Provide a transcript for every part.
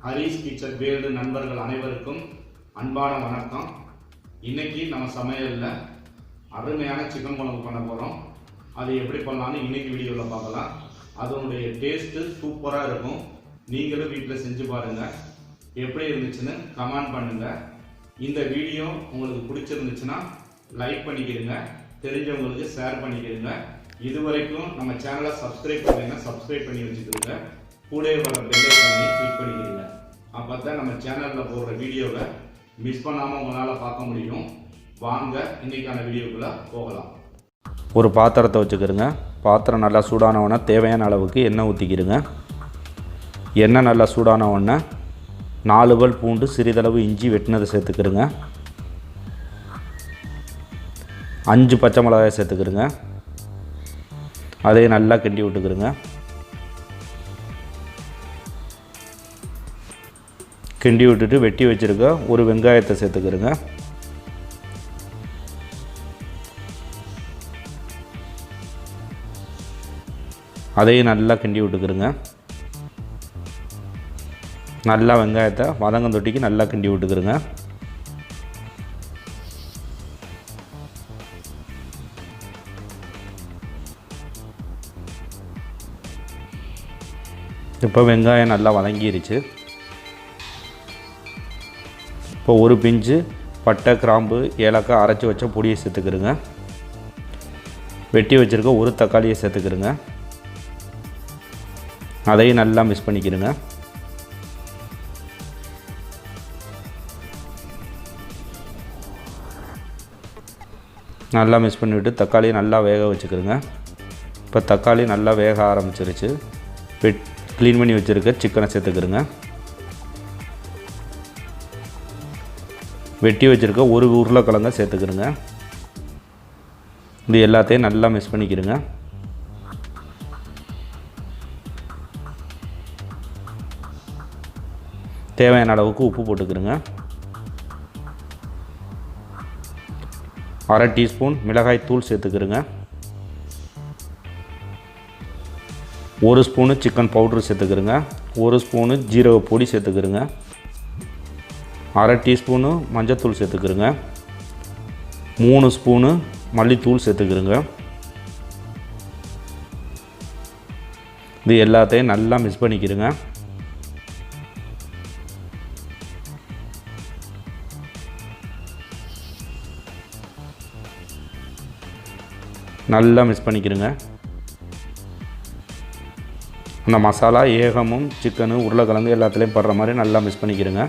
Harish kitchen world நண்பர்கள் அனைவருக்கும் அன்பான வணக்கம். இன்னைக்கு நம்ம சமையலில் அருமையான சிக்கன் குழம்பு பண்ண போகிறோம். அது எப்படி பண்ணலான்னு இன்னைக்கு வீடியோவில் பார்க்கலாம். அதனுடைய டேஸ்ட்டு சூப்பராக இருக்கும். நீங்களும் வீட்டில் செஞ்சு பாருங்கள். எப்படி இருந்துச்சுன்னு கமெண்ட் பண்ணுங்கள். இந்த வீடியோ உங்களுக்கு பிடிச்சிருந்துச்சுன்னா லைக் பண்ணிக்கிறீங்க, தெரிஞ்சவங்களுக்கு ஷேர் பண்ணிக்கிறீங்க. இது வரைக்கும் நம்ம சேனலை சப்ஸ்கிரைப் பண்ணுங்க, சப்ஸ்கிரைப் பண்ணி வச்சுக்கிறீங்க. கூட வர பெல் ஐகானை கிளிக் பண்ணிக்கிறீங்க. அப்போ தான் நம்ம சேனலில் போடுற வீடியோவை மிஸ் பண்ணாமல் உங்களால் பார்க்க முடியும். வாங்க இன்னைக்கான வீடியோக்குள்ளே போகலாம். ஒரு பாத்திரத்தை வச்சுக்கிறோங்க. பாத்திரம் நல்லா சூடானவுடனே தேவையான அளவுக்கு எண்ணெய் ஊற்றிக்கிறோங்க. எண்ணெய் நல்லா சூடானவுடனே 4 பல் பூண்டு, சிறிதளவு இஞ்சி வெட்டினதை சேர்த்துக்கிறோங்க. 5 பச்சை மிளகாய் சேர்த்துக்கிறோங்க. அதையும் நல்லா கிண்டி விட்டுக்கிறோங்க. கிண்டி விட்டுட்டு வெட்டி வச்சுருக்க ஒரு வெங்காயத்தை சேர்த்துக்கிறோங்க. அதையும் நல்லா கிண்டி விட்டுக்கிறோங்க. நல்லா வெங்காயத்தை வதங்கம் தொட்டிக்கு நல்லா கிண்டி விட்டுக்கிறோங்க. இப்போ வெங்காயம் நல்லா வதங்கிருச்சு. இப்போ ஒரு பிஞ்சு பட்டை, கிராம்பு, ஏலக்காய் அரைச்சி வச்ச பொடியை சேர்த்துக்கிறோங்க. வெட்டி வச்சுருக்க ஒரு தக்காளியை சேர்த்துக்கிறோங்க. அதையும் நல்லா மிக்ஸ் பண்ணிக்கிறோங்க. நல்லா மிக்ஸ் பண்ணிவிட்டு தக்காளியை நல்லா வேக வச்சுக்கிறோங்க. இப்போ தக்காளி நல்லா வேக ஆரம்பிச்சிருச்சு. க்ளீன் பண்ணி வச்சுருக்க சிக்கனை சேர்த்துக்கிறோங்க. வெட்டி வச்சுருக்க ஒரு உருளைக்கிழங்க சேர்த்துக்கிறோங்க. இது எல்லாத்தையும் நல்லா மிக்ஸ் பண்ணிக்கிறோங்க. தேவையான அளவுக்கு உப்பு போட்டுக்கிறோங்க. 1/2 டீஸ்பூன் மிளகாய் தூள் சேர்த்துக்கிறோங்க. 1 ஸ்பூனு சிக்கன் பவுட்ரு சேர்த்துக்கிறோங்க. 1 ஸ்பூனு ஜீரக பொடி சேர்த்துக்கிறோங்க. 1/2 டீஸ்பூனு மஞ்சத்தூள் சேர்த்துக்கிறோங்க. 3 ஸ்பூனு மல்லித்தூள் சேர்த்துக்கிறோங்க. இது எல்லாத்தையும் நல்லா மிக்ஸ் பண்ணிக்கிறோங்க. நல்லா மிக்ஸ் பண்ணிக்கிறோங்க. அந்த மசாலா ஏகமும் சிக்கனு, உருளைக்கிழங்கு எல்லாத்துலேயும் படுற மாதிரி நல்லா மிக்ஸ் பண்ணிக்கிறோங்க.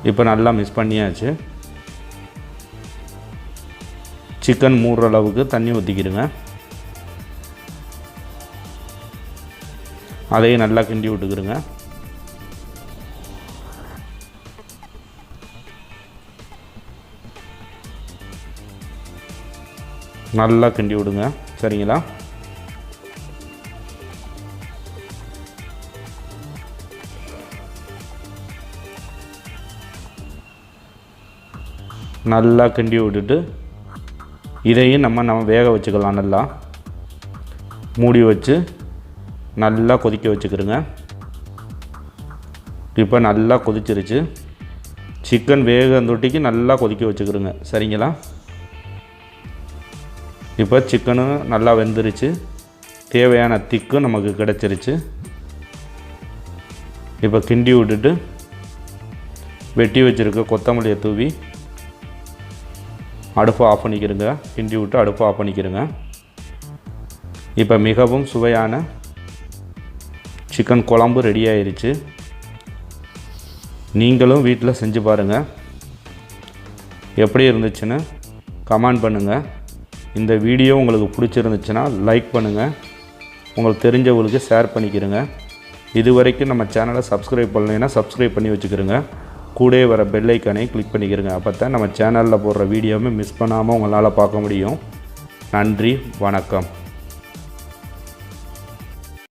இப்போ நல்லா மிக்ஸ் பண்ணியாச்சு. சிக்கன் மூடுற அளவுக்கு தண்ணி ஊற்றிக்கிடுங்க. அதையும் நல்லா கிண்டி விட்டுக்கிறோங்க. நல்லா கிண்டி விடுங்க. சரிங்களா? நல்லா கிண்டி விட்டுட்டு இதையும் நம்ம வேக வச்சுக்கலாம். நல்லா மூடி வச்சு நல்லா கொதிக்க வச்சுக்கிறோங்க. இப்போ நல்லா கொதிச்சிருச்சு. சிக்கன் வேக தொட்டிக்கு நல்லா கொதிக்க வச்சுக்கிறோங்க. சரிங்களா? இப்போ சிக்கனும் நல்லா வெந்துருச்சு. தேவையான திக்கும் நமக்கு கிடச்சிருச்சு. இப்போ கிண்டி விட்டுட்டு வெட்டி வச்சுருக்க கொத்தமல்லியை தூவி அடுப்பை ஆஃப் பண்ணிக்கிறோங்க. கிண்டி விட்டு அடுப்பை ஆஃப் பண்ணிக்கிறோங்க. இப்போ மிகவும் சுவையான சிக்கன் குழம்பு ரெடி ஆயிருச்சு. நீங்களும் வீட்டில் செஞ்சு பாருங்கள். எப்படி இருந்துச்சுன்னு கமெண்ட் பண்ணுங்கள். இந்த வீடியோ உங்களுக்கு பிடிச்சிருந்துச்சுன்னா லைக் பண்ணுங்கள். உங்களுக்கு தெரிஞ்சவங்களுக்கு ஷேர் பண்ணிக்கிறங்க. இது வரைக்கும் நம்ம சேனலை சப்ஸ்கிரைப் பண்ணலைன்னா சப்ஸ்கிரைப் பண்ணி வச்சுக்கிறோங்க. கூட வர பெல் ஐக்கானை கிளிக் பண்ணிக்கிறங்க. அப்போ தான் நம்ம சேனலில் போடுற வீடியோவை மிஸ் பண்ணாமல் உங்களால் பார்க்க முடியும். நன்றி, வணக்கம்.